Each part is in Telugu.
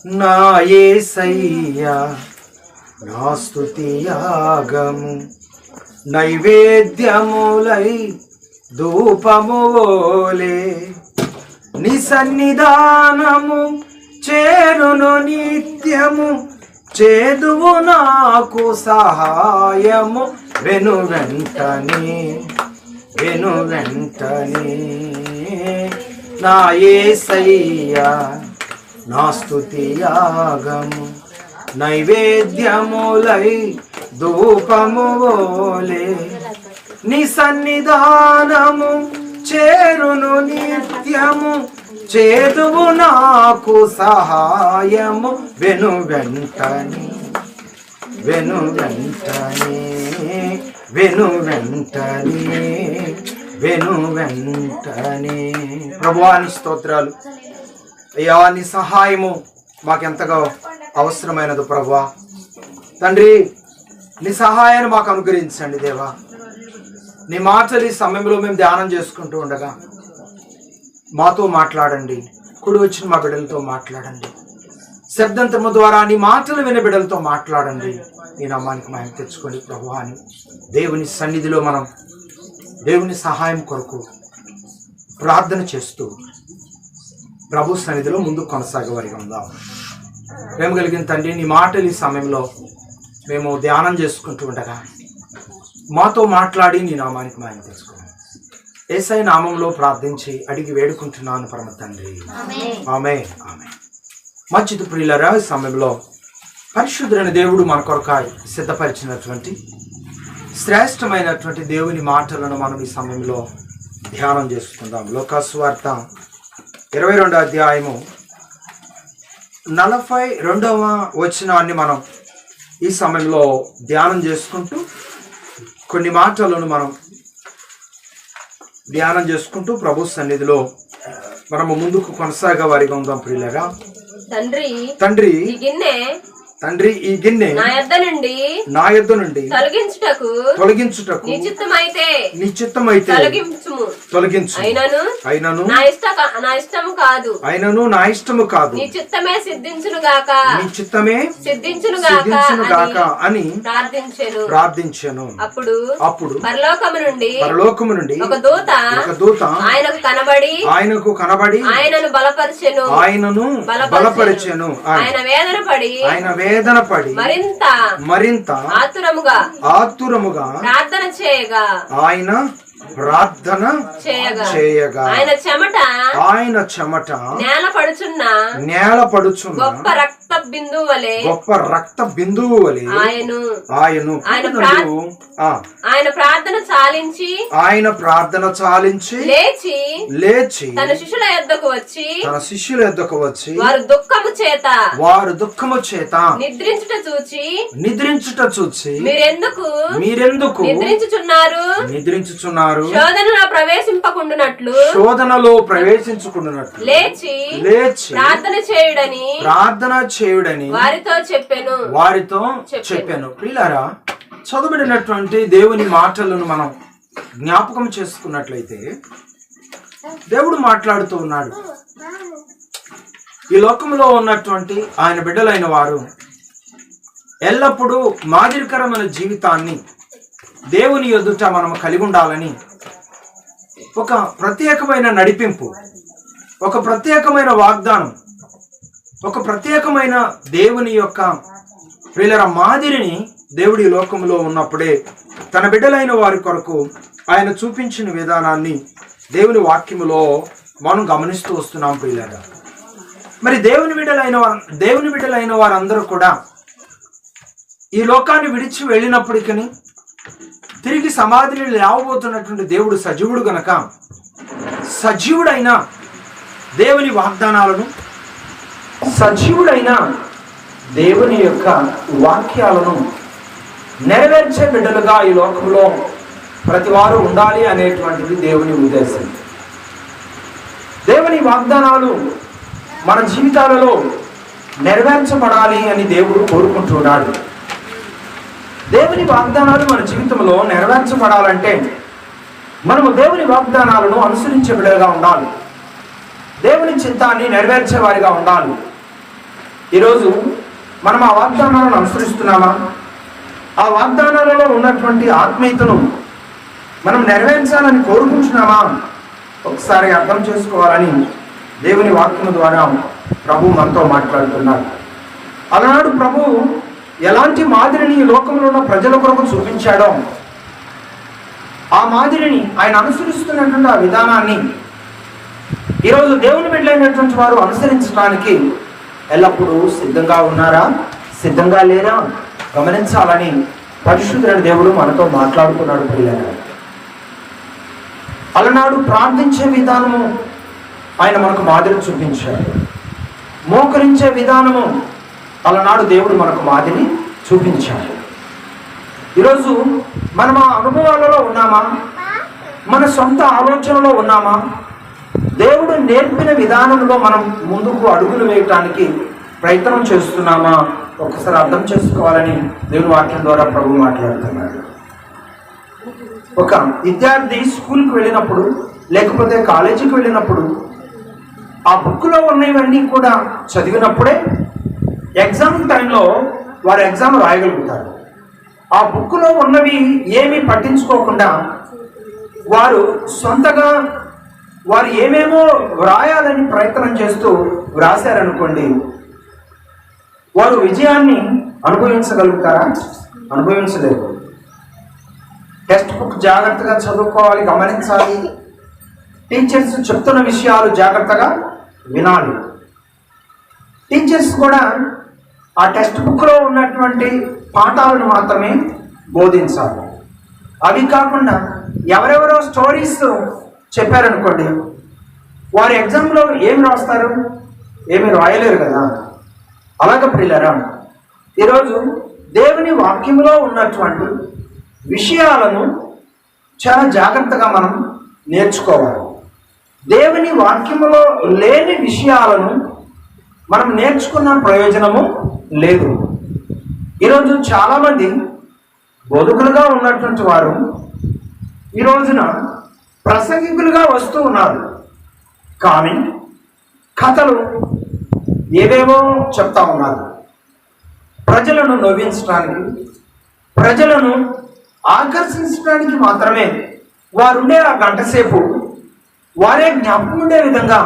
నా యేసయ్యా నా స్తుతి యాగము నైవేద్యములై ధూపములే నీ సన్నిధానము చేరును నిత్యము చేదువు నాకు సహాయము వెను వెంటనే నా యేసయ్యా నా స్తుతి యాగము నైవేద్యములై ధూపములే నీ సన్నిధానము చేరును నిత్యము చేదువు నాకు సహాయము వెను వెంటనే ప్రభువాని స్తోత్రాలు. అయ్యా నీ సహాయము మాకెంతగా అవసరమైనది ప్రభువా. తండ్రి నీ సహాయాన్ని మాకు అనుగ్రహించండి దేవా. నీ మాటలు ఈ సమయంలో మేము ధ్యానం చేసుకుంటూ ఉండగా మాతో మాట్లాడండి. కుడి వచ్చిన మా బిడ్డలతో మాట్లాడండి. శబ్దంతము ద్వారా నీ మాటలు వినే బిడ్డలతో మాట్లాడండి. నీ నామానికి మహిమ తెచ్చుకోండి ప్రభువా అని దేవుని సన్నిధిలో మనం దేవుని సహాయం కొరకు ప్రార్థన చేస్తూ ప్రభు సన్నిధిలో ముందు కొనసాగేవారిగా ఉందాం. ప్రేమ కలిగిన తండ్రి నీ మాటలు ఈ సమయంలో మేము ధ్యానం చేసుకుంటూ ఉండగా మాతో మాట్లాడి నీ నామానికి మహిమ తెచ్చుకోండి. యేసయ్య నామంలో ప్రార్థించి అడిగి వేడుకుంటున్నాను పరమ తండ్రి, ఆమేన్. మంచిది ప్రియులారా, ఈ సమయంలో పరిశుద్ధుడైన దేవుడు మన కొరకాయ సిద్ధపరిచినటువంటి శ్రేష్టమైనటువంటి దేవుని మాటలను మనం ఈ సమయంలో ధ్యానం చేసుకుందాం. లూకాసు వార్త 22వ అధ్యాయము 42వ వచనాన్ని మనం ఈ సమయంలో ధ్యానం చేసుకుంటూ కొన్ని మాటలను మనం ధ్యానం చేసుకుంటూ ప్రభు సన్నిధిలో మనము ముందుకు కొనసాగే వారిగా ఉందాం. ప్రియులారా, తండ్రి ఈ గిన్నె నా యొద్ద నుండి తొలగించుటకు నీ చిత్తమైతే తొలగించు. అయినను నా ఇష్టము కాదు నీ చిత్తమే సిద్ధించును గాక అని ప్రార్థించెను. అప్పుడు పరలోకము నుండి ఒక దూత ఆయనకు కనబడి ఆయనను బలపరిచెను. ఆయన వేదన పడి మరింత ఆతురముగా ప్రార్థన చేయగా ఆయన చెమట నేల పడుచున్న గొప్ప రక్త బిందువు వలె ఆయన ప్రార్థన చాలించి లేచి తన శిష్యుల యొద్దకు వచ్చి వారు దుఃఖము చేత నిద్రించుట చూచి మీరెందుకు నిద్రించుచున్నారు శోధనలో ప్రవేశించుకుంటున్నట్లు లేచి ప్రార్థన చేయుడని వారితో చెప్పాను. ప్రియులారా, చదువుబడినటువంటి దేవుని మాటలను మనం జ్ఞాపకం చేసుకున్నట్లయితే దేవుడు మాట్లాడుతూ ఉన్నాడు. ఈ లోకంలో ఉన్నటువంటి ఆయన బిడ్డలైన వారు ఎల్లప్పుడూ మాదిరికరమైన జీవితాన్ని దేవుని ఎదుట మనం కలిగి ఉండాలని ఒక ప్రత్యేకమైన నడిపింపు, ఒక ప్రత్యేకమైన వాగ్దానం, ఒక ప్రత్యేకమైన దేవుని యొక్క ప్రియుల మాదిరిని దేవుడి లోకంలో ఉన్నప్పుడే తన బిడ్డలైన వారి కొరకు ఆయన చూపించిన విధానాన్ని దేవుని వాక్యములో మనం గమనిస్తూ వస్తున్నాం. ప్రియులారా, మరి దేవుని బిడ్డలైన వారందరూ కూడా ఈ లోకాన్ని విడిచి వెళ్ళినప్పటికీ తిరిగి సమాధిని లేవబోతున్నటువంటి దేవుడు సజీవుడు గనక సజీవుడైన దేవుని వాగ్దానాలను, సజీవుడైన దేవుని యొక్క వాక్యాలను నెరవేర్చే బిడ్డలుగా ఈ లోకంలో ప్రతి వారు ఉండాలి అనేటువంటిది దేవుని ఉద్దేశం. దేవుని వాగ్దానాలు మన జీవితాలలో నెరవేర్చబడాలి అని దేవుడు కోరుకుంటున్నాడు. దేవుని వాగ్దానాలు మన జీవితంలో నెరవేర్చబడాలంటే మనము దేవుని వాగ్దానాలను అనుసరించే బిడ్డలుగా ఉండాలి. దేవుని చిత్తాన్ని నెరవేర్చే వారిగా ఉండాలి. ఈరోజు మనం ఆ వాగ్దానాలను అనుసరిస్తున్నామా? ఆ వాగ్దానాలలో ఉన్నటువంటి ఆత్మీయతను మనం నెరవేర్చాలని కోరుకుంటున్నామా? ఒకసారి అర్థం చేసుకోవాలని దేవుని వాక్యం ద్వారా ప్రభు మనతో మాట్లాడుతున్నారు. అలనాడు ప్రభు ఎలాంటి మాదిరిని ఈ లోకంలో ఉన్న ప్రజల కొరకు చూపించాడో ఆ మాదిరిని ఆయన అనుసరిస్తున్నటువంటి ఆ విధానాన్ని ఈరోజు దేవుని బిడ్డలైనటువంటి వారు అనుసరించడానికి ఎల్లప్పుడూ సిద్ధంగా ఉన్నారా, సిద్ధంగా లేరా గమనించాలని పరిశుద్ధుడైన దేవుడు మనతో మాట్లాడుతున్నాడు. ప్రియులారా, అలనాడు ప్రార్థించే విధానము ఆయన మనకు మాదిరి చూపించాడు. మోకరించే విధానము అలనాడు దేవుడు మనకు మాదిరి చూపించాడు. ఈరోజు మనం ఆ అనుభవాలలో ఉన్నామా? మన సొంత ఆలోచనలో ఉన్నామా? దేవుడు నేర్పిన విధానంలో మనం ముందుకు అడుగులు వేయటానికి ప్రయత్నం చేస్తున్నామా? ఒకసారి అర్థం చేసుకోవాలని దేవుని వాక్యం ద్వారా ప్రభు మాట్లాడుతున్నాడు. ఒక విద్యార్థి స్కూల్కి వెళ్ళినప్పుడు లేకపోతే కాలేజీకి వెళ్ళినప్పుడు ఆ బుక్లో ఉన్నవన్నీ కూడా చదివినప్పుడే ఎగ్జామ్ టైంలో వారు ఎగ్జామ్ రాయగలుగుతారు. ఆ బుక్లో ఉన్నవి ఏమీ పట్టించుకోకుండా వారు సొంతగా వారు ఏమేమో వ్రాయాలని ప్రయత్నం చేస్తూ వ్రాసారనుకోండి, వారు విజయాన్ని అనుభవించగలుగుతారా? అనుభవించలేరు. టెక్స్ట్ బుక్ జాగ్రత్తగా చదువుకోవాలి, గమనించాలి. టీచర్స్ చెప్తున్న విషయాలు జాగ్రత్తగా వినాలి. టీచర్స్ కూడా ఆ టెక్స్ట్ బుక్లో ఉన్నటువంటి పాఠాలను మాత్రమే బోధించాలి. అవి కాకుండా ఎవరెవరో స్టోరీస్ చెప్పారనుకోండి, వారి ఎగ్జామ్లో ఏమి రాస్తారు? ఏమి రాయలేరు కదా. అలాగే ప్రియులారా, ఈరోజు దేవుని వాక్యంలో ఉన్నటువంటి విషయాలను చాలా జాగ్రత్తగా మనం నేర్చుకోవాలి. దేవుని వాక్యములో లేని విషయాలను మనం నేర్చుకున్న ప్రయోజనము లేదు. ఈరోజు చాలామంది బోధకులుగా ఉన్నటువంటి వారు ఈ రోజున ప్రసంగికులుగా వస్తూ ఉన్నారు. కానీ కథలు ఏవేవో చెప్తా ఉన్నారు. ప్రజలను నవ్వించడానికి, ప్రజలను ఆకర్షించడానికి మాత్రమే వారుండే ఆ గంట సేపు వారే జ్ఞాపకం ఉండే విధంగా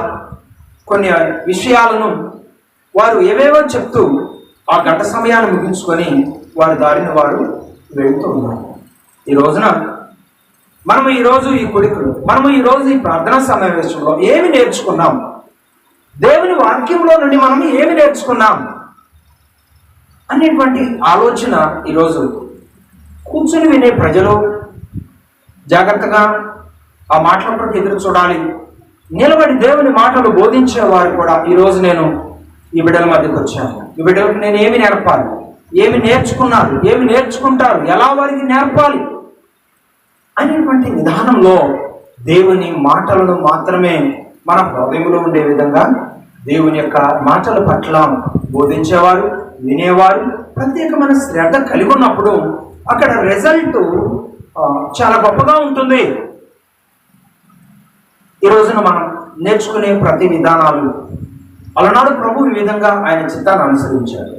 కొన్ని విషయాలను వారు ఏవేవో చెప్తూ ఆ గంట సమయాన్ని ముగించుకొని వారి దారిని వారు వెళుతూ ఉన్నారు. ఈ రోజున మనము ఈరోజు ఈ కొడుకులు, మనము ఈరోజు ఈ ప్రార్థనా సమావేశంలో ఏమి నేర్చుకున్నాం? దేవుని వాక్యంలో నుండి మనం ఏమి నేర్చుకున్నాం అనేటువంటి ఆలోచన ఈరోజు కూర్చుని వినే ప్రజలు జాగ్రత్తగా ఆ మాటల కొరకు ఎదురు చూడాలి. నిలబడి దేవుని మాటలు బోధించేవారు కూడా ఈరోజు నేను ఈ బిడ్డల మధ్యకు వచ్చాను. ఈ బిడ్డలకు నేను ఏమి నేర్పాలి, ఏమి నేర్చుకున్నారు, ఏమి నేర్చుకుంటారు, ఎలా వారికి నేర్పాలి అనేటువంటి విధానంలో దేవుని మాటలను మాత్రమే మన హృదయంలో ఉండే విధంగా దేవుని యొక్క మాటల పట్ల బోధించేవారు, వినేవారు ప్రత్యేకమైన శ్రద్ధ కలిగి ఉన్నప్పుడు అక్కడ రిజల్ట్ చాలా గొప్పగా ఉంటుంది. ఈ రోజున మనం నేర్చుకునే ప్రతి విధానాలు అలనాడు ప్రభు ఈ విధంగా ఆయన చిత్తాన్ని అనుసరించారు.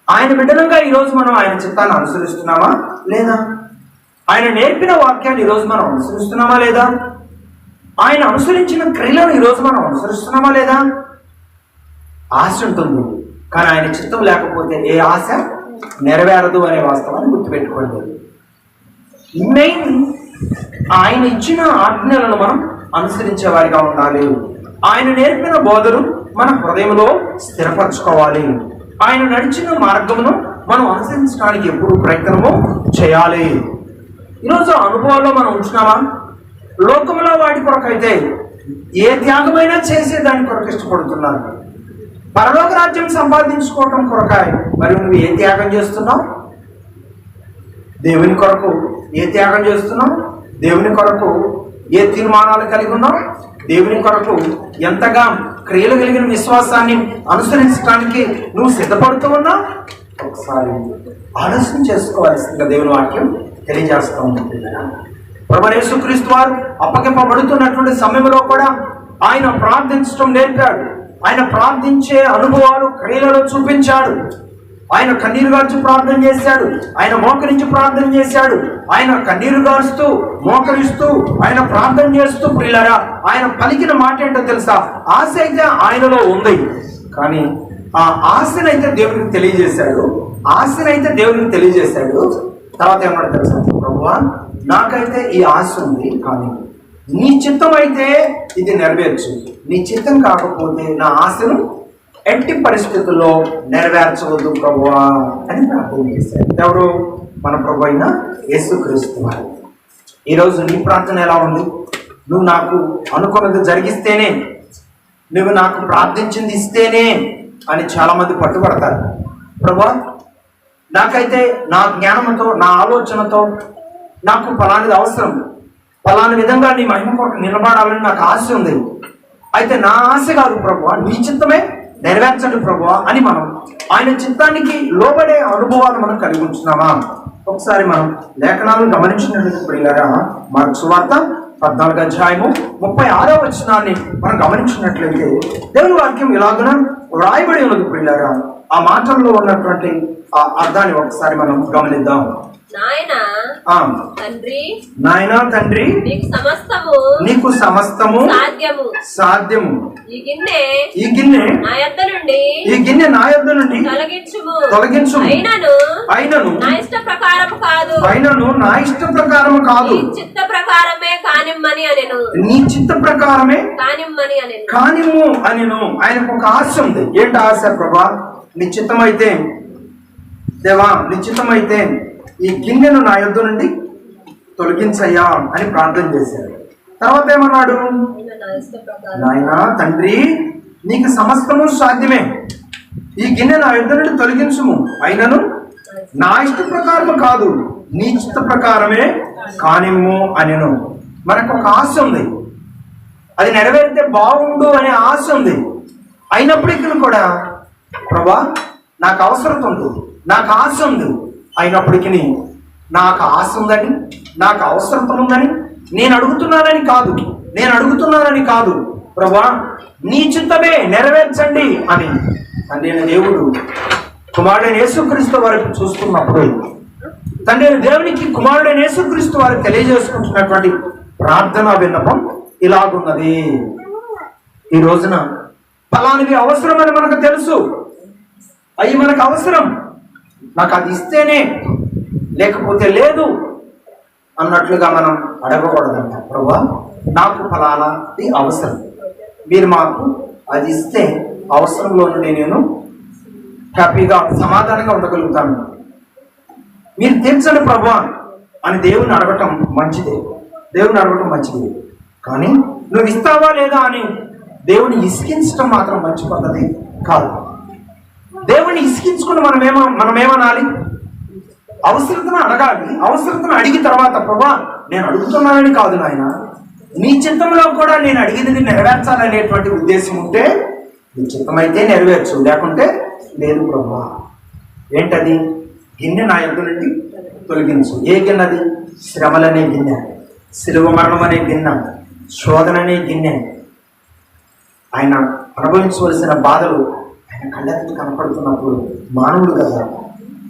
ఆయన బిడ్డలంగా ఈరోజు మనం ఆయన చిత్తాన్ని అనుసరిస్తున్నామా లేదా? ఆయన నేర్పిన వాక్యాన్ని ఈరోజు మనం అనుసరిస్తున్నామా లేదా? ఆయన అనుసరించిన క్రియలను ఈరోజు మనం అనుసరిస్తున్నామా లేదా? ఆశ ఉంటుంది, కానీ ఆయన చిత్తం లేకపోతే ఏ ఆశ నెరవేరదు అనే వాస్తవాన్ని గుర్తుపెట్టుకోండి. మెయిన్ ఆయన ఇచ్చిన ఆజ్ఞలను మనం అనుసరించే వారిగా ఉండాలి. ఆయన నేర్పిన బోధను మన హృదయంలో స్థిరపరచుకోవాలి. ఆయన నడిచిన మార్గమును మనం అనుసరించడానికి ఎప్పుడు ప్రయత్నము చేయాలి. ఈరోజు అనుభవాల్లో మనం ఉంటున్నామా? లోకంలో వాటి కొరకైతే ఏ త్యాగమైనా చేసే దాని కొరకు ఇష్టపడుతున్నారు. పరలోక రాజ్యం సంపాదించుకోవటం కొరకాయ మరి నువ్వు ఏ త్యాగం చేస్తున్నావు? దేవుని కొరకు ఏ త్యాగం చేస్తున్నావు? దేవుని కొరకు ఏ తీర్మానాలు కలిగి ఉన్నావు? దేవుని కొరకు ఎంతగా క్రియలు కలిగిన విశ్వాసాన్ని అనుసరించడానికి నువ్వు సిద్ధపడుతూ ఉన్నావు? ఒకసారి ఆలోచన చేసుకోవాల్సిందిగా దేవుని వాక్యం తెలియజేస్తూ ఉంటుంది. ప్రభువైన యేసుక్రీస్తు వారు అప్పగింపబడుతున్నటువంటి సమయంలో కూడా ఆయన ప్రార్థించడం నేర్పాడు. ఆయన ప్రార్థించే అనుభవాలు క్రియలలో చూపించాడు. ఆయన కన్నీరు గార్చి ప్రార్థన చేశాడు, ఆయన మోకరించి ప్రార్థన చేశాడు, ఆయన కన్నీరు గారుస్తూ మోకరిస్తూ ఆయన ప్రార్థన చేస్తూ ప్రియులారా ఆయన పలికిన మాట ఏంటో తెలుసా? ఆశ అయితే ఆయనలో ఉంది, కానీ ఆ ఆశనైతే దేవునికి తెలియజేశాడు. తర్వాత ఏమన్నా తెలుసా? ప్రభువా, నాకైతే ఈ ఆశ ఉంది, కానీ నీ చిత్తం అయితే ఇది నెరవేర్చు, నీ చిత్తం కాకపోతే నా ఆశను ఎట్టి పరిస్థితుల్లో నెరవేర్చవద్దు ప్రభువా అని ప్రార్థన చేశాడు. ఎవరు? మన ప్రభు అయిన యేసుక్రీస్తు వారు. ఈరోజు నీ ప్రార్థన ఎలా ఉంది? నువ్వు నాకు అనుకున్నది జరిగిస్తేనే, నువ్వు నాకు ప్రార్థించింది ఇస్తేనే అని చాలామంది పట్టుబడతారు. ప్రభువా, నాకైతే నా జ్ఞానంతో నా ఆలోచనతో నాకు ఫలానిది అవసరం, ఫలాని విధంగా నీ మహిమ కొరకు నిలబడాలని నాకు ఆశ ఉంది, అయితే నా ఆశ కాదు ప్రభువా, నీ చిత్తమే నెరవేర్చండి ప్రభువా అని మనం ఆయన చిత్తానికి లోబడే అనుభవాలు మనం కలిగి ఉంటున్నామా? ఒకసారి మనం లేఖనాలను గమనించినట్లయితే ప్రియులారా, మార్కు సువార్త 14వ అధ్యాయము 36వ వచనాన్ని మనం గమనించినట్లయితే దేవుని వాక్యం ఇలాగున వ్రాయబడి ఉన్నది ప్రియులారా. ఆ మాటల్లో ఉన్నటువంటి ఆ అర్థాన్ని ఒకసారి మనం గమనిద్దాం. నాయనా తండ్రి, నీకు సమస్తము సాధ్యము. ఈ గిన్నె నా యొద్ద నుండి తొలగించుము. అయినను నా ఇష్ట ప్రకారము కాదు, నీ చిత్త ప్రకారమే కానిమ్ము అనెను. ఆయనకు ఒక ఆశ ఉంది. ఏంటి ఆశ? ప్రభా, నీ చిత్తమైతే, దేవా నీ చిత్తమైతే ఈ గిన్నెను నా యొద్ద నుండి తొలగించయ్యా అని ప్రార్థన చేశాడు. తర్వాత ఏమన్నాడు? నాయనా తండ్రి, నీకు సమస్తము సాధ్యమే, ఈ గిన్నె నా యొద్ద నుండి తొలగించుము. అయినను నా ఇష్ట ప్రకారము కాదు, నీ చిత్త ప్రకారమే కానిమ్ము అనెను. మనకు ఒక ఆశ ఉంది, అది నెరవేరితే బాగుండు అనే ఆశ ఉంది. అయినప్పటికీ కూడా ప్రభా, నాకు అవసరం ఉంది, నాకు ఆశ ఉంది, అయినప్పటికీ నాకు ఆశ ఉందని, నాకు అవసరం ఉందని నేను అడుగుతున్నానని కాదు ప్రభా, నీ చిత్తమే నెరవేర్చండి అని నేను దేవుడు కుమారుడైన యేసుక్రీస్తు వారికి చూస్తున్నప్పుడు, తండ్రి దేవునికి కుమారుడైన యేసుక్రీస్తు వారికి తెలియజేసుకుంటున్నటువంటి ప్రార్థనా విన్నపం ఇలాగున్నది. ఈ రోజున ఫలానివి అవసరమని మనకు తెలుసు, అవి మనకు అవసరం, నాకు అది ఇస్తేనే లేకపోతే లేదు అన్నట్లుగా మనం అడగకూడదంట. ప్రభా, నాకు ఫలానాది అవసరం, మీరు మాకు అది ఇస్తే అవసరంలో నుండి నేను హ్యాపీగా సమాధానంగా ఉండగలుగుతాను, మీరు తీర్చండి ప్రభా అని దేవుని అడగటం మంచిదే, కానీ నువ్వు ఇస్తావా లేదా అని దేవుని ఇసికించడం మాత్రం మంచి పద్ధతి కాదు. దేవుణ్ణి ఇసికించుకుని మనమేమనాలి? అవసరతను అడగాలి. అవసరతను అడిగిన తర్వాత ప్రభా, నేను అడుగుతున్నానని కాదు నాయన, నీ చిత్తంలో కూడా నేను అడిగినది నెరవేర్చాలనేటువంటి ఉద్దేశం ఉంటే నీ చిత్తమైతే నెరవేర్చు, లేకుంటే లేదు ప్రభా. ఏంటది? గిన్నె నా యొద్ద నుండి తొలగించు. ఏ గిన్నెది? శ్రమలనే గిన్నె, శిలువ మరణం అనే గిన్నె, శోధన అనే గిన్నె. ఆయన అనుభవించవలసిన బాధలు ఆయన కళ్ళకి కనపడుతున్నప్పుడు మానవుడు కదా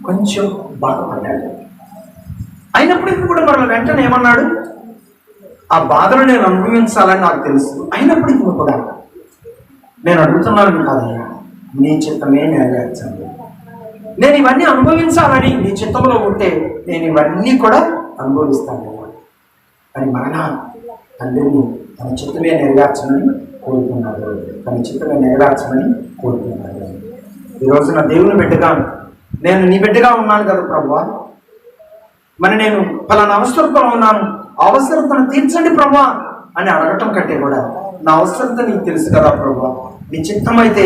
కొంచెం బాధపడ్డాడు. అయినప్పటికీ కూడా మరల వెంటనే ఏమన్నాడు? ఆ బాధలు నేను అనుభవించాలని నాకు తెలుసు, అయినప్పటికీ కూడా నేను అడుగుతున్నాను కాదయ్యా, నీ చిత్తమే నెరవేర్చండి. నేను ఇవన్నీ అనుభవించాలని నీ చిత్తంలో ఉంటే నేను ఇవన్నీ కూడా అనుభవిస్తాను అని మరలా తండ్రిని తన చిత్తమే నెరవేర్చమని కోరుతున్నాడు. ఈ రోజున దేవుని బిడ్డగా నేను నీ బిడ్డగా ఉన్నాను కదా ప్రభువా, మరి నేను పలానా అవసరతలో ఉన్నాను, అవసరతను తీర్చండి ప్రభువా అని అడగటం కంటే కూడా నా అవసరత నీకు తెలుసు కదా ప్రభువా, నీ చిత్తమైతే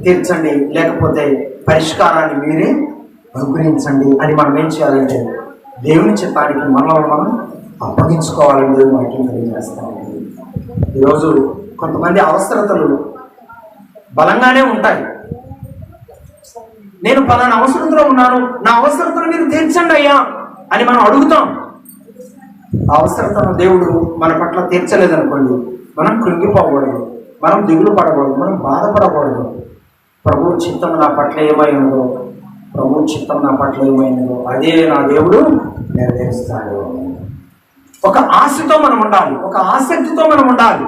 తీర్చండి, లేకపోతే పరిష్కారాన్ని మీరే అనుగ్రహించండి అని మనం ఏం చేయాలంటే దేవుని చిత్తానికి మనల్ని మనం అప్పగించుకోవాలని దేవుని వాక్యం తెలియజేస్తామండి. ఈరోజు కొంతమంది అవసరతలు బలంగానే ఉంటాయి. నేను పలానా అవసరతలో ఉన్నాను, నా అవసరతను మీరు తీర్చండి అయ్యా అని మనం అడుగుతాం. ఆ అవసరతను దేవుడు మన పట్ల తీర్చలేదనుకోండి, మనం కృంగిపోకూడదు. మనం దిగులు పడకూడదు, మనం బాధపడకూడదు. ప్రభు చిత్తం నా పట్ల ఏమైందో, ప్రభు చిత్తం నా పట్ల ఏమైందో అదే నా దేవుడు నెరవేరుస్తాడు. ఒక ఆశతో మనం ఉండాలి, ఒక ఆసక్తితో మనం ఉండాలి.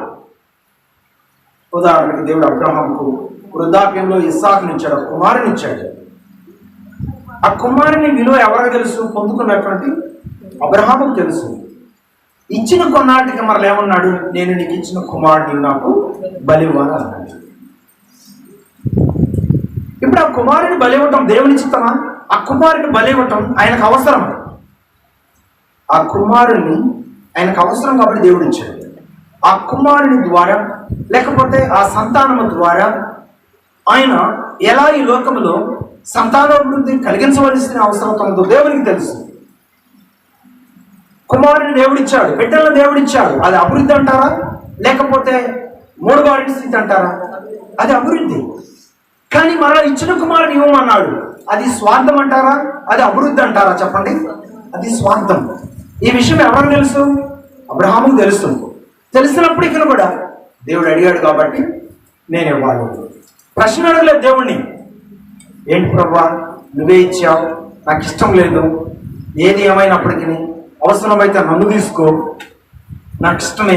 ఉదాహరణకి దేవుడు అబ్రహాంకు వృద్ధాప్యంలో ఇస్సాకునిచ్చాడు, కుమారునిచ్చాడు. ఆ కుమారుని విలువ ఎవరికి తెలుసు? పొందుకున్నటువంటి అబ్రహాముకు తెలుసు. ఇచ్చిన కొన్నాటికి మరలా ఏమన్నాడు? నేను నీకు ఇచ్చిన కుమారుడిని నాకు బలి ఇవ్వాలి అన్నాడు. ఇప్పుడు ఆ కుమారుని బలి ఇవ్వటం దేవుని చిత్తమా? ఆ కుమారుని బలి ఇవ్వటం ఆయనకు అవసరం. ఆ కుమారుని ఆయనకు అవసరం కాబట్టి దేవుడు ఇచ్చాడు. ఆ కుమారుని ద్వారా లేకపోతే ఆ సంతానము ద్వారా ఆయన ఎలా ఈ లోకంలో సంతానాభివృద్ధి కలిగించవలసిన అవసరం ఉందో దేవునికి తెలుసు. కుమారుని దేవుడిచ్చాడు, బిడ్డలను దేవుడిచ్చాడు. అది అభివృద్ధి అంటారా? లేకపోతే మూడుగాడి స్థితి అంటారా? అది అభివృద్ధి. కానీ మరలా ఇచ్చిన కుమారుని ఇవ్వమన్నాడు, అది స్వార్థం అంటారా? అది అభివృద్ధి అంటారా? చెప్పండి. అది స్వార్థం. ఈ విషయం ఎవరికి తెలుసు? అబ్రహాముకు తెలుసు. తెలిసినప్పటికీ కూడా దేవుడు అడిగాడు కాబట్టి నేను ఇవ్వాలి. ప్రశ్న అడగలేదు దేవుణ్ణి, ఏంటి ప్రభువా నువ్వే ఇచ్చావు, నాకు ఇష్టం లేదు, ఏది ఏమైనప్పటికీ అవసరమైతే నన్ను తీసుకో, నాకు ఇష్టమే,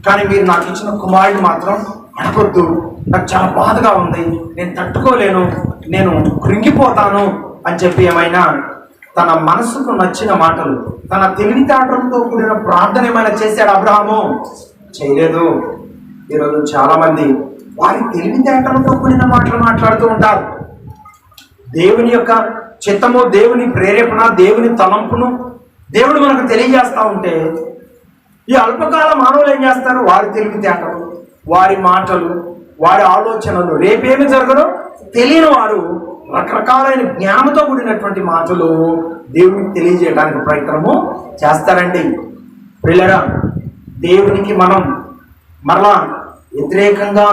కానీ మీరు నాకు ఇచ్చిన కుమారుడిని మాత్రం అడగొద్దు, నాకు చాలా బాధగా ఉంది, నేను తట్టుకోలేను, నేను కృంగిపోతాను అని చెప్పి ఏమైనా తన మనసుకు నచ్చిన మాటలు, తన తెలివితేటలతో కూడిన ప్రార్థన ఏమైనా చేశాడు అబ్రహాము? చేయలేదు. ఈరోజు చాలా మంది వారి తెలివితేటలతో కూడిన మాటలు మాట్లాడుతూ ఉంటారు. దేవుని యొక్క చిత్తము, దేవుని ప్రేరేపణ, దేవుని తలంపును దేవుడు మనకు తెలియజేస్తూ ఉంటే ఈ అల్పకాల మానవులు ఏం చేస్తారు? వారి తెలివితేటలు, వారి మాటలు, వారి ఆలోచనలు, రేపేమి జరగదో తెలియని వారు రకరకాలైన జ్ఞానంతో కూడినటువంటి మాటలు దేవునికి తెలియజేయడానికి ప్రయత్నము చేస్తారండి. పిల్లరా, దేవునికి మనం మరలా వ్యతిరేకంగా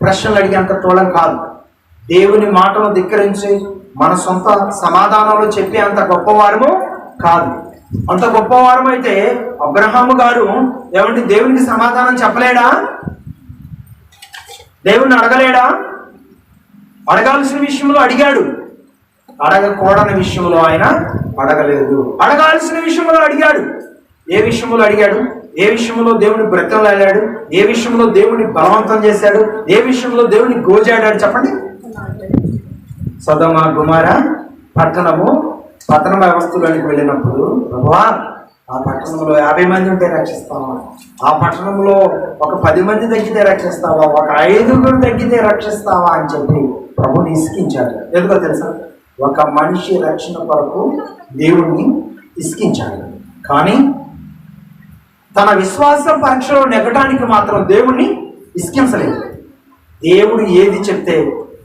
ప్రశ్నలు అడిగేంత తోళం కాదు. దేవుని మాటను ధిక్కరించి మన సొంత సమాధానాలు చెప్పే అంత గొప్పవారము కాదు. అంత గొప్పవారం అయితే అబ్రహాము గారు ఏమంటే దేవునికి సమాధానం చెప్పలేడా? దేవుణ్ణి అడగలేడా? అడగాల్సిన విషయంలో అడిగాడు, అడగకూడని విషయంలో ఆయన అడగలేదు. అడగాల్సిన విషయంలో అడిగాడు. ఏ విషయంలో అడిగాడు? ఏ విషయంలో దేవుని బ్రతంలాడాడు? ఏ విషయంలో దేవుని బలవంతం చేశాడు? ఏ విషయంలో దేవుని గోజాడాడు? చెప్పండి. సొదొమ గుమొర్ర పట్టణ వ్యవస్థలోనికి వెళ్ళినప్పుడు, ప్రభువా ఆ పట్టణంలో 50 మంది ఉంటే రక్షిస్తావా? ఆ పట్టణంలో ఒక 10 మంది తగ్గితే రక్షిస్తావా? ఒక 5 తగ్గితే రక్షిస్తావా అని చెప్పి ప్రభుని ఇసికించాడు. ఎందుకో తెలుసా? ఒక మనిషి రక్షణ కొరకు దేవుణ్ణి ఇసికించాడు. కానీ తన విశ్వాస పరీక్షలో నెగ్గడానికి మాత్రం దేవుణ్ణి ఇసికించలేదు. దేవుడు ఏది చెప్తే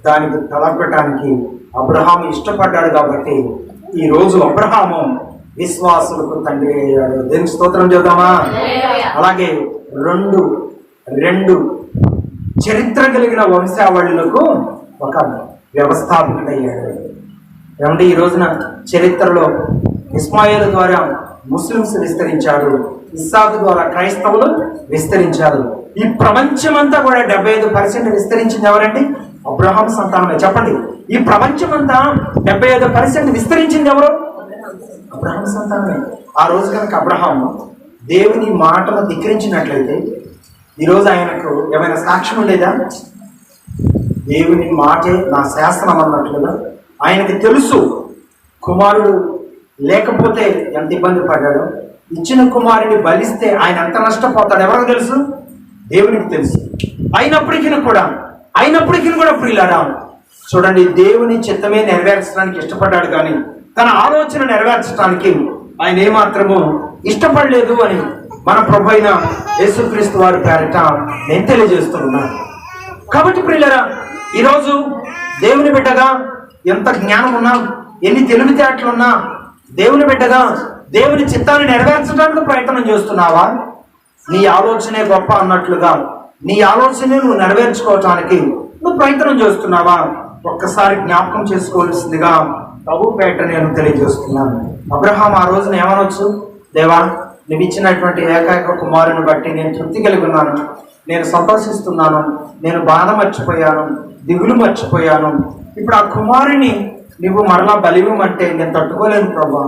దానికి తలపెట్టడానికి అబ్రహాము ఇష్టపడ్డాడు. కాబట్టి ఈరోజు అబ్రహాము విశ్వాసులకు తండ్రి అయ్యాడు. దేనికి స్తోత్రం చేద్దామా? అలాగే రెండు చరిత్ర కలిగిన వంశావళులకు ఒక వ్యవస్థాపకుడయ్యాడు. ఏమంటే ఈ రోజున చరిత్రలో ఇస్మాయిల్ ద్వారా ముస్లిమ్స్ విస్తరించాడు, ఇస్సాకు ద్వారా క్రైస్తవులు విస్తరించారు. ఈ ప్రపంచమంతా కూడా 75% విస్తరించింది ఎవరండి? అబ్రహాం సంతానమే. చెప్పండి, ఈ ప్రపంచమంతా 75% విస్తరించింది ఎవరు? అబ్రహాం సంతానమే. ఆ రోజు కనుక అబ్రహాం దేవుని మాటను ధిక్కరించినట్లయితే ఈరోజు ఆయనకు ఏమైనా సాక్ష్యం ఉండేదా? దేవుని మాటే నా శాసనం అన్నట్లుగా ఆయనకి తెలుసు కుమారుడు లేకపోతే ఎంత ఇబ్బంది పడ్డాడో, ఇచ్చిన కుమారుని బలిస్తే ఆయన ఎంత నష్టపోతాడు ఎవరికి తెలుసు? దేవునికి తెలుసు. అయినప్పటికీ కూడా ప్రియులారా చూడండి, దేవుని చిత్తమే నెరవేర్చడానికి ఇష్టపడ్డాడు, కానీ తన ఆలోచన నెరవేర్చడానికి ఆయన ఏమాత్రము ఇష్టపడలేదు అని మన ప్రభు అయిన యేసుక్రీస్తు వారి పేరిట నేను తెలియజేస్తున్నాను. కాబట్టి ప్రియులారా, ఈరోజు దేవుని బిడ్డగా ఎంత జ్ఞానం ఉన్నా, ఎన్ని తెలివితేటలున్నా, దేవుని బిడ్డగా దేవుని చిత్తాన్ని నెరవేర్చడానికి ప్రయత్నం చేస్తున్నావా? నీ ఆలోచనే గొప్ప అన్నట్లుగా నీ ఆలోచనే నువ్వు నెరవేర్చుకోవటానికి నువ్వు ప్రయత్నం చేస్తున్నావా? ఒక్కసారి జ్ఞాపకం చేసుకోవాల్సిందిగా ప్రభు పేట నేను తెలియజేస్తున్నాను. అబ్రహాం ఆ రోజున ఏమనొచ్చు? దేవా, నువ్వు ఇచ్చినటువంటి ఏకైక కుమారుని బట్టి నేను తృప్తి కలిగి ఉన్నాను, నేను సంతోషిస్తున్నాను, నేను బాధ మర్చిపోయాను, దిగులు మర్చిపోయాను. ఇప్పుడు ఆ కుమారుని నువ్వు మరలా బలివ్వమంటే నేను తట్టుకోలేను ప్రభా,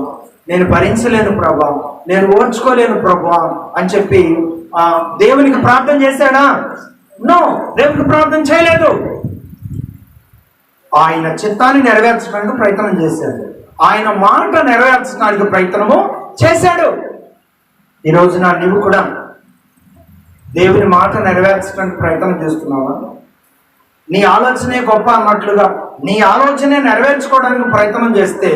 నేను భరించలేను ప్రభా, నేను ఓర్చుకోలేను ప్రభా అని చెప్పి దేవునికి ప్రార్థన చేశాడా? నో, దేవునికి ప్రార్థన చేయలేదు. ఆయన చిత్తాన్ని నెరవేర్చడానికి ప్రయత్నం చేశాడు, ఆయన మాట నెరవేర్చడానికి ప్రయత్నము చేశాడు. ఈ రోజున నువ్వు కూడా దేవుని మాట నెరవేర్చడానికి ప్రయత్నం చేస్తున్నావా? నీ ఆలోచనే గొప్ప అన్నట్లుగా నీ ఆలోచనే నెరవేర్చుకోవడానికి ప్రయత్నం చేస్తే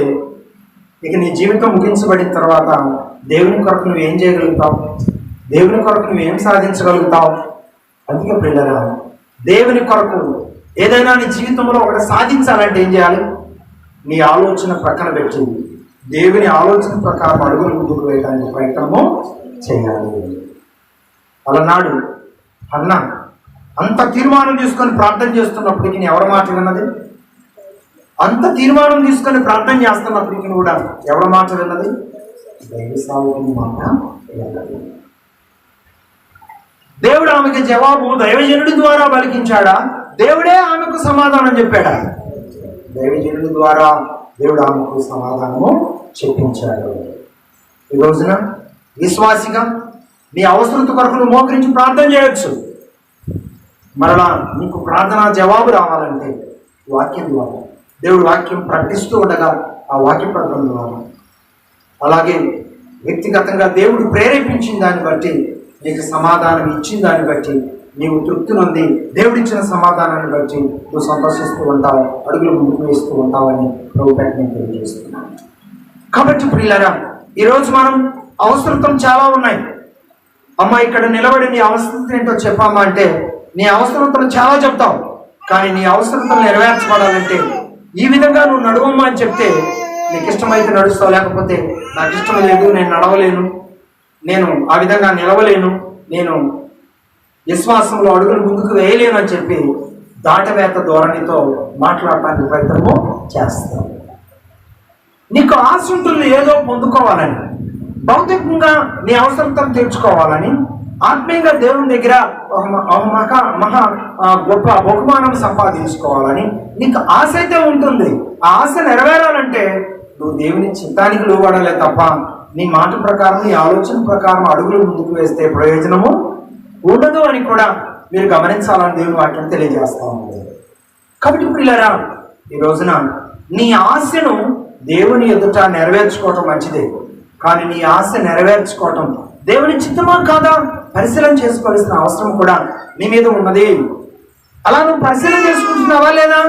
ఇక నీ జీవితం ముగించబడిన తర్వాత దేవుని కొరకు నువ్వు ఏం చేయగలుగుతావు? దేవుని కొరకు నువ్వు ఏం సాధించగలుగుతావు? అందుకే పిల్లరా, దేవుని కొరకు ఏదైనా నీ జీవితంలో ఒకటి సాధించాలంటే ఏం చేయాలి? నీ ఆలోచన ప్రక్కన పెట్టి దేవుని ఆలోచన ప్రకారం అడుగులు ముందుకు వేయడానికి ప్రయత్నము చేయాలి. అలనాడు అన్న అంత తీర్మానం తీసుకొని ప్రార్థన చేస్తున్నప్పటికీ నీ ఎవరి మాట విన్నది? అంత తీర్మానం తీసుకొని ప్రార్థన చేస్తున్నప్పటికీ కూడా ఎవరి మాట విన్నది? దైవ సేవకుని మాట విన్నది. దేవుడు ఆమెకి జవాబు దైవజనుడి ద్వారా పలికించాడా? దేవుడే ఆమెకు సమాధానం చెప్పాడా? దైవజనుడి ద్వారా దేవుడు ఆమెకు సమాధానము చెప్పించాడు. ఈ రోజున విశ్వాసిగా నీ అవసరత కొరకు నువ్వు మోకరించి ప్రార్థన చేయొచ్చు. మరలా నీకు ప్రార్థన జవాబు రావాలంటే వాక్యం ద్వారా, దేవుడు వాక్యం ప్రకటిస్తూ ఉండగా ఆ వాక్య ప్రకటన ద్వారా, అలాగే వ్యక్తిగతంగా దేవుడు ప్రేరేపించిన దాన్ని బట్టి నీకు సమాధానం ఇచ్చిన దాన్ని బట్టి నీవు తృప్తి నొంది దేవుడిచ్చిన సమాధానాన్ని బట్టి నువ్వు సంతోషిస్తూ ఉంటావు, అడుగులు ముందుకు వేస్తూ ఉంటావని ప్రభు పేట నేను తెలియజేస్తున్నాను. కాబట్టి ప్రియులారా, ఈరోజు మనం అవసరతలు చాలా ఉన్నాయి. అమ్మ ఇక్కడ నిలబడి నీ అవసరం ఏంటో చెప్పమ్మా అంటే నీ అవసరతలు చాలా చెప్తావు, కానీ నీ అవసరతలు నెరవేర్చబడాలంటే ఈ విధంగా నువ్వు నడవమ్మా అని చెప్తే నీకు ఇష్టమైతే నడుస్తావు, లేకపోతే నాకు ఇష్టం లేదు, నేను నడవలేను, నేను ఆ విధంగా నిలవలేను, నేను విశ్వాసంలో అడుగులు ముందుకు వేయలేను అని చెప్పి దాటవేత ధోరణితో మాట్లాడటానికి ప్రయత్నము చేస్తావు. నీకు ఆశ ఉంటుంది ఏదో పొందుకోవాలని, భౌతికంగా నీ అవసరతను తీర్చుకోవాలని, ఆత్మీయంగా దేవుని దగ్గర మహా గొప్ప బహుమానం సంపాదించుకోవాలని నీకు ఆశ అయితే ఉంటుంది. ఆ ఆశ నెరవేరాలంటే నువ్వు దేవుని చిత్తానికి లోబడాలే తప్ప నీ మాట ప్రకారం, నీ ఆలోచన ప్రకారం అడుగులు ముందుకు వేస్తే ప్రయోజనము ఉండదు అని కూడా మీరు గమనించాలని దేవుని వాక్యం తెలియజేస్తా ఉంది. కాబట్టి పిల్లరా, ఈ రోజున నీ ఆశను దేవుని ఎదుట నెరవేర్చుకోవటం మంచిదే, కానీ నీ ఆశ నెరవేర్చుకోవటం దేవుని చిత్తమా కాదా పరిశీలన చేసుకోవాల్సిన అవసరం కూడా నీ మీద ఉన్నది. అలా నువ్వు పరిశీలన చేసుకుంటున్నావా లేదా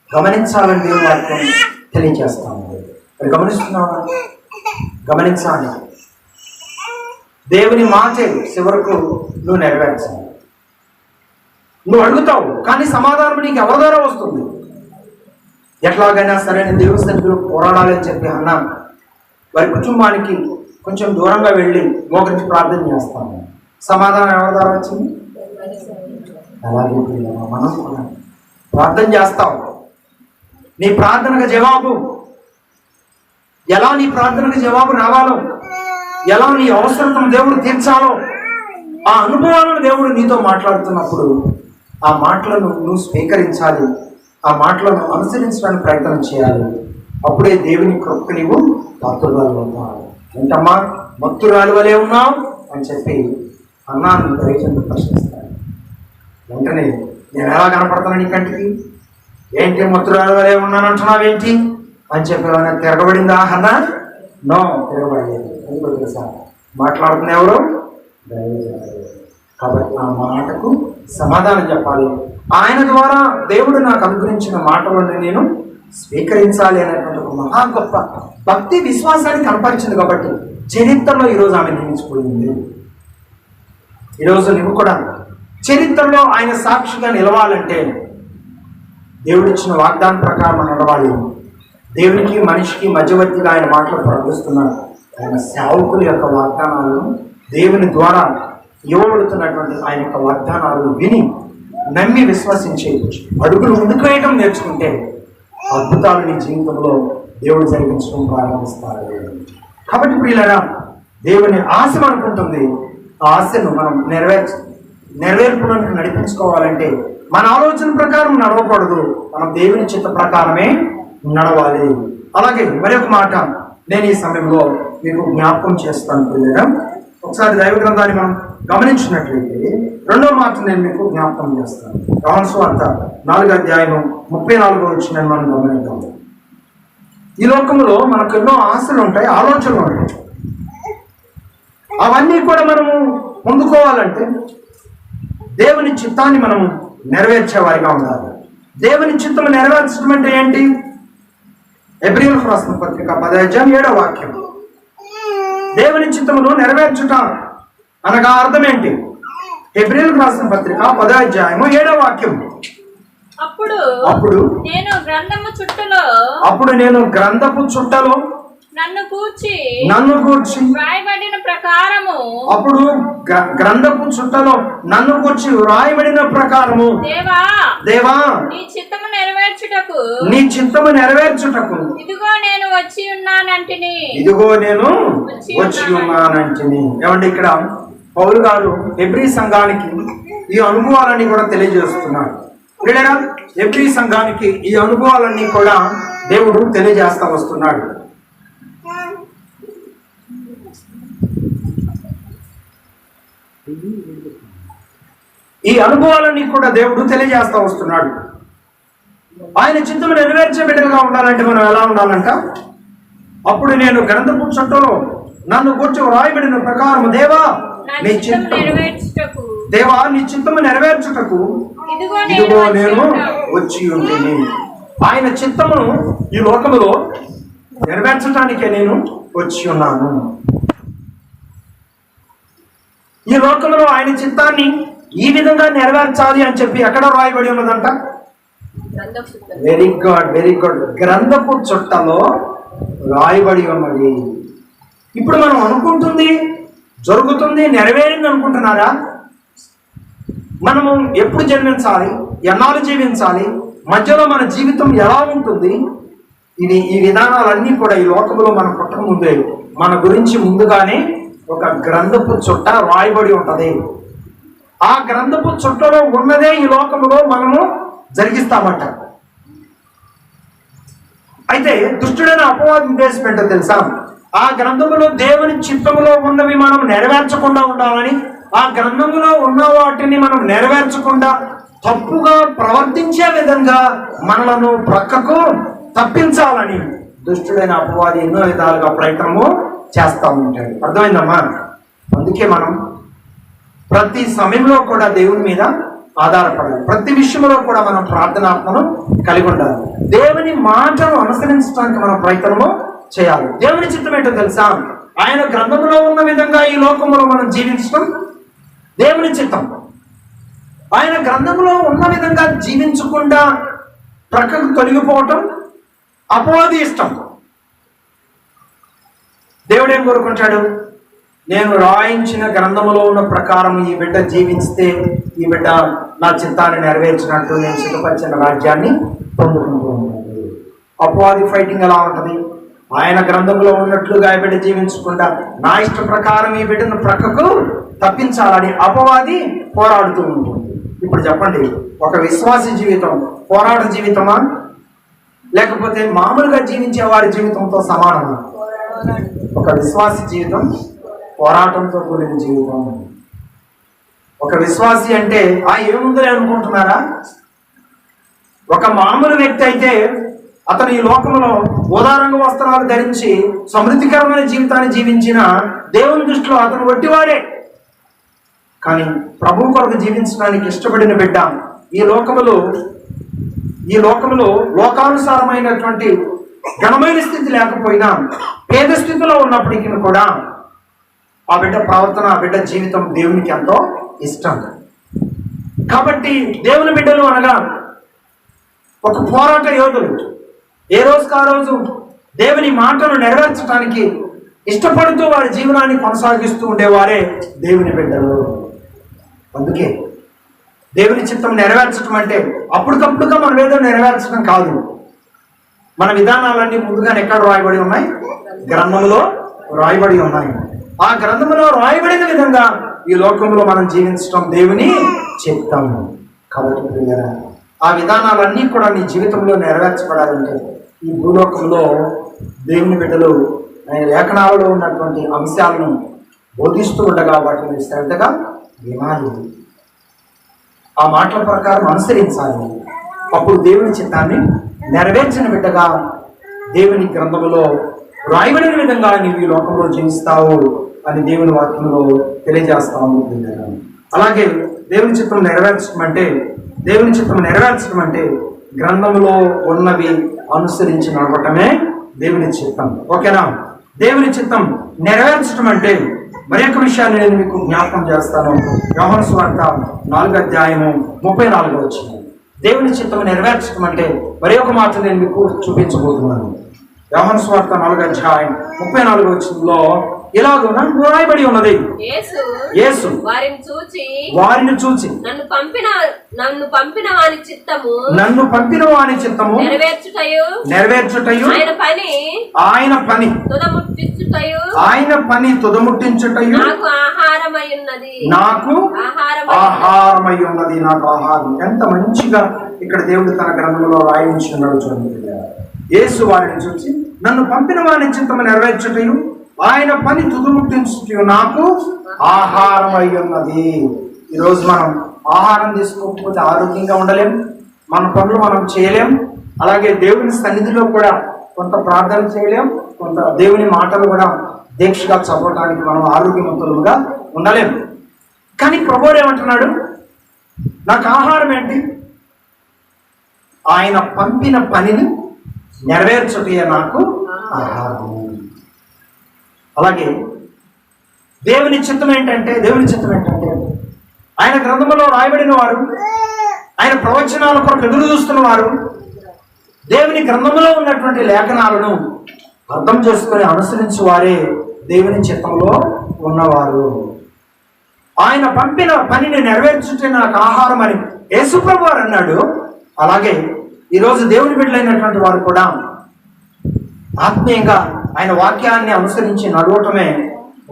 గమనించాలని దేవుని వాక్యం తెలియజేస్తాము. మరి గమనిస్తున్నావా? గమనించాలి. దేవుని మాటే చివరకు నువ్వు నెరవేర్చాలి. నువ్వు అడుగుతావు, కానీ సమాధానం నీకు ఎవరి ద్వారా వస్తుంది? ఎట్లాగైనా సరైన దేవుని సన్నిధిలో పోరాడాలని చెప్పి అన్నా వారి కుటుంబానికి కొంచెం దూరంగా వెళ్ళి మోకరించి ప్రార్థన చేస్తాము. సమాధానం ఎవరి ద్వారా వచ్చింది? అలాగే మనం కూడా ప్రార్థన చేస్తాం. నీ ప్రార్థనకు జవాబు ఎలా, నీ ప్రార్థనకు జవాబు రావాలో, ఎలా నీ అవసరతను దేవుడు తీర్చాలో, ఆ అనుభవాలను దేవుడు నీతో మాట్లాడుతున్నప్పుడు ఆ మాటలను నువ్వు స్వీకరించాలి, ఆ మాటలను అనుసరించడానికి ప్రయత్నం చేయాలి. అప్పుడే దేవుని కృపకు నీవు పాత్రురాలు అవుతావు. ఏంటమ్మా మత్తురాలు వలే ఉన్నావు అని చెప్పి అన్నాను దైవజనుడు ప్రశ్నిస్తాడు. వెంటనే నేను ఎలా కనపడతాను నీ కంటికి? ఏంటి మత్తురాలు వలే ఉన్నాను అంటున్నావేంటి అని చెప్పి ఏమైనా తిరగబడిందా అన్నా? నో, తిరగబడలేదు. ఎందుకో తెలుసా? మాట్లాడుతున్న ఎవరు? దైవజనుడు. కాబట్టి ఆ మాటకు సమాధానం చెప్పాలి. ఆయన ద్వారా దేవుడు నాకు అనుగ్రహించిన మాటలను నేను స్వీకరించాలి అనేటువంటి ఒక మహా గొప్ప భక్తి విశ్వాసాన్ని కనపరిచింది. కాబట్టి చరిత్రలో ఈరోజు ఆమె నిలిచిపోయింది. ఈరోజు నువ్వు కూడా చరిత్రలో ఆయన సాక్షిగా నిలవాలంటే దేవుడిచ్చిన వాగ్దానం ప్రకారం నడవాలి. దేవునికి మనిషికి మధ్యవర్తిగా ఆయన మాటలు ప్రకటిస్తున్నాడు. ఆయన సేవకుల యొక్క వాగ్దానాలను, దేవుని ద్వారా ఇవ్వబడుతున్నటువంటి ఆయన యొక్క వాగ్దానాలను విని నమ్మి విశ్వసించి అడుగులు ముందుకు వేయడం నేర్చుకుంటే అద్భుతాలు నీ జీవితంలో దేవుడు జరిగించడం ప్రారంభిస్తారు. కాబట్టి ప్రియులారా, దేవుని ఆశ అనుకుంటుంది, ఆ ఆశను మనం నెరవేర్పులను నడిపించుకోవాలంటే మన ఆలోచన ప్రకారం నడవకూడదు, మనం దేవుని చిత్త ప్రకారమే నడవాలి. అలాగే మరి ఒక మాట నేను ఈ సమయంలో మీకు జ్ఞాపకం చేస్తాను పిల్లలు. ఒకసారి దైవ గ్రంథాన్ని మనం గమనించినట్లయితే రెండో మాట నేను మీకు జ్ఞాపకం చేస్తాను. యోహాను సువార్త 4వ అధ్యాయం 34వ వచనం మనం గమనిద్దాం. ఈ లోకంలో మనకు ఎన్నో ఆశలు ఉంటాయి, ఆలోచనలు ఉంటాయి. అవన్నీ కూడా మనము పొందుకోవాలంటే దేవుని చిత్తాన్ని మనము నెరవేర్చే వారిగా ఉండాలి. దేవుని చిత్తము నెరవేర్చడం అంటే ఏంటి? హెబ్రీయులకు రాసిన పత్రిక 10వ అధ్యాయం 7వ వాక్యం. దేవుని చిత్తమును నెరవేర్చుట అనగా అర్థం ఏంటి? హెబ్రీయులకు రాసిన పత్రిక 10వ అధ్యాయము 7వ వాక్యం. అప్పుడు నేను గ్రంథపు చుట్టలో నన్ను గూర్చి వ్రాయబడిన ప్రకారము, అప్పుడు గ్రంథపు చుట్టలో నన్ను గూర్చి వ్రాయబడిన ప్రకారము దేవా నీ చిత్తము నెరవేర్చుటకు ఇదిగో నేను వచ్చి ఉన్నానంటిని. ఏమంటే ఇక్కడ పౌలు గారు హెబ్రీ సంఘానికి ఈ అనుభవాలన్నీ కూడా తెలియజేస్తున్నాడు. హెబ్రీ సంఘానికి ఈ అనుభవాలన్నీ కూడా దేవుడు తెలియజేస్తా వస్తున్నాడు. ఈ అనుభవాలన్నీ కూడా దేవుడు తెలియజేస్తా వస్తున్నాడు. ఆయన చిత్తము నెరవేర్చే బిడ్డలుగా ఉండాలంటే మనం ఎలా ఉండాలంట? అప్పుడు నేను గ్రంథపు చుట్టలో నన్ను గూర్చి వ్రాయబడిన ప్రకారం దేవా నీ చిత్తము నెరవేర్చుటకు ఇదిగో నేను వచ్చి ఉంటుంది. ఆయన చిత్తమును ఈ లోకములో నెరవేర్చడానికే నేను వచ్చి ఉన్నాను. ఈ లోకంలో ఆయన చిత్తాన్ని ఈ విధంగా నెరవేర్చాలి అని చెప్పి ఎక్కడ రాయబడి ఉన్నదంట? Very good. గ్రంథపు చుట్టలో రాయబడి ఉన్నది. ఇప్పుడు మనం అనుకుంటుంది జరుగుతుంది, నెరవేరింది అనుకుంటున్నారా? మనము ఎప్పుడు జన్మించాలి, ఎన్నాళ్ళు జీవించాలి, మధ్యలో మన జీవితం ఎలా ఉంటుంది, ఈ విధానాలన్నీ కూడా ఈ లోకంలో మనం పుట్టక ముందే మన గురించి ముందుగానే ఒక గ్రంథపు చుట్ట రాయబడి ఉంటది. ఆ గ్రంథపు చుట్టలో ఉన్నదే ఈ లోకంలో మనము జరిగిస్తామంట. అయితే దుష్టుడైన అపవాది ఉద్దేశం ఏంటో తెలుసా? ఆ గ్రంథములో దేవుని చిత్తములో ఉన్నవి మనం నెరవేర్చకుండా ఉండాలని, ఆ గ్రంథములో ఉన్న వాటిని మనం నెరవేర్చకుండా తప్పుగా ప్రవర్తించే విధంగా మనలను ప్రక్కకు తప్పించాలని దుష్టుడైన అపవాది ఎన్నో విధాలుగా ప్రయత్నము చేస్తూ ఉంటాడు. అర్థమైందమ్మా? అందుకే మనం ప్రతి సమయంలో కూడా దేవుని మీద ఆధారపడాలి. ప్రతి విషయంలో కూడా మనం ప్రార్థనాత్మను కలిగి ఉండాలి. దేవుని మాటను అనుసరించడానికి మనం ప్రయత్నము చేయాలి. దేవుని చిత్తం ఏంటో తెలుసా? ఆయన గ్రంథంలో ఉన్న విధంగా ఈ లోకంలో మనం జీవించడం దేవుని చిత్తం. ఆయన గ్రంథంలో ఉన్న విధంగా జీవించకుండా ప్రక్కకు తొలగిపోవటం అపవాది ఇష్టం. దేవుడు ఏం కోరుకుంటాడు? నేను రాయించిన గ్రంథములో ఉన్న ప్రకారం ఈ బిడ్డ జీవిస్తే ఈ బిడ్డ నా చిత్తాన్ని నెరవేర్చినట్టు నేను సిద్ధపరిచిన రాజ్యాన్ని పొందుకుంటుంది. అపవాది ఫైటింగ్ ఎలా ఉంటుంది? ఆయన గ్రంథంలో ఉన్నట్లుగా ఈ బిడ్డ జీవించకుండా నా ఇష్ట ప్రకారం ఈ బిడ్డను ప్రక్కకు తప్పించాలని అపవాది పోరాడుతూ ఉంటుంది. ఇప్పుడు చెప్పండి, ఒక విశ్వాసి జీవితం పోరాట జీవితమా, లేకపోతే మామూలుగా జీవించే వారి జీవితంతో సమానమా? ఒక విశ్వాసి జీవితం పోరాటంతో కూడిన జీవితం. ఒక విశ్వాసి అంటే ఏముందని అనుకుంటున్నారా? ఒక మామూలు వ్యక్తి అయితే అతను ఈ లోకంలో ఉదారంగ వస్త్రాలు ధరించి సమృద్ధికరమైన జీవితాన్ని జీవించిన దేవుని దృష్టిలో అతను వట్టివాడే. కానీ ప్రభు కొరకు జీవించడానికి ఇష్టపడిన బిడ్డ ఈ లోకములో లోకానుసారమైనటువంటి ఘనమైన స్థితి లేకపోయినా పేద స్థితిలో ఉన్నప్పటికీ కూడా ఆ బిడ్డ ప్రవర్తన, ఆ బిడ్డ జీవితం దేవునికి ఎంతో ఇష్టం. కాబట్టి దేవుని బిడ్డలు అనగా ఒక పోరాట యోధులు. ఏ రోజుకు ఆ రోజు దేవుని మాటను నెరవేర్చడానికి ఇష్టపడుతూ వారి జీవనాన్ని కొనసాగిస్తూ ఉండేవారే దేవుని బిడ్డలు. అందుకే దేవుని చిత్తం నెరవేర్చడం అంటే అప్పటికప్పుడుగా మనం ఏదో నెరవేర్చడం కాదు. మన విధానాలన్నీ ముందుగానే ఎక్కడ రాయబడి ఉన్నాయి? గ్రంథంలో రాయబడి ఉన్నాయి. ఆ గ్రంథంలో రాయబడిన విధంగా ఈ లోకంలో మనం జీవించడం దేవుని చిత్తం. కాబట్టి ప్రియులారా, ఆ విధానాలన్నీ కూడా నీ జీవితంలో నెరవేర్చబడాలంటే ఈ భూలోకంలో దేవుని బిడ్డలు లేఖనాలలో ఉన్నటువంటి అంశాలను బోధిస్తూ ఉండగా వాటిని శ్రద్ధగా వినాలి, ఆ మాటల ప్రకారం అనుసరించాలి. అప్పుడు దేవుని చిత్తాన్ని నెరవేర్చిన బిడ్డగా దేవుని గ్రంథములో రాయబడిన విధంగా నీవు ఈ లోకంలో జీవిస్తావు అని దేవుని వాక్యంలో తెలియజేస్తా ఉంటుంది. అలాగే దేవుని చిత్తం నెరవేర్చడం అంటే గ్రంథములో ఉన్నవి అనుసరించి నడవటమే దేవుని చిత్తం. ఓకేనా? దేవుని చిత్తం నెరవేర్చడం అంటే మరి ఒక విషయాన్ని నేను మీకు జ్ఞాపకం చేస్తాను. యోహాను సువార్త 4:34 దేవుని చిత్తం నెరవేర్చడం అంటే మరి ఒక మాట నేను మీకు చూపించబోతున్నాను. యోహాను సువార్త 4:34 ఇలాగున రాయబడి ఉన్నది, యేసు వారిని చూచి నన్ను పంపిన వాని చిత్తము నెరవేర్చుటయు ఆయన పని తుదముట్టించుటయు నాకు ఆహారమై ఉన్నది. నాకు ఆహారం. ఎంత మంచిగా ఇక్కడ దేవుడు తన గ్రంథంలో రాయించి ఉన్నాడు చూడండి. యేసు వారిని చూచి నన్ను పంపిన వాని చిత్తము నెరవేర్చుటయు ఆయన పని తుదముట్టించుటయు నాకు ఆహారం అయి ఉన్నది. ఈరోజు మనం ఆహారం తీసుకోకపోతే ఆరోగ్యంగా ఉండలేం, మన పనులు మనం చేయలేం, అలాగే దేవుని సన్నిధిలో కూడా కొంత ప్రార్థన చేయలేం, కొంత దేవుని మాటలు కూడా దీక్షగా చదవటానికి మనం ఆరోగ్యవంతులుగా ఉండలేం. కానీ ప్రభువు ఏమంటున్నాడు? నాకు ఆహారం ఏంటి? ఆయన పంపిన పనిని నెరవేర్చుటే నాకు ఆహారం. అలాగే దేవుని చిత్తం ఏంటంటే ఆయన గ్రంథంలో రాయబడిన వారు, ఆయన ప్రవచనాల కొరకు ఎదురు చూస్తున్న వారు దేవుని గ్రంథంలో ఉన్నటువంటి లేఖనాలను అర్థం చేసుకుని అనుసరించే వారే దేవుని చిత్తంలో ఉన్నవారు. ఆయన పంపిన పనిని నెరవేర్చుటే నాకు ఆహారం అని యేసుప్రభువు వారు అన్నాడు. అలాగే ఈరోజు దేవుని బిడ్డలైనటువంటి వారు కూడా ఆత్మీయంగా ఆయన వాక్యాన్ని అనుసరించి నడవటమే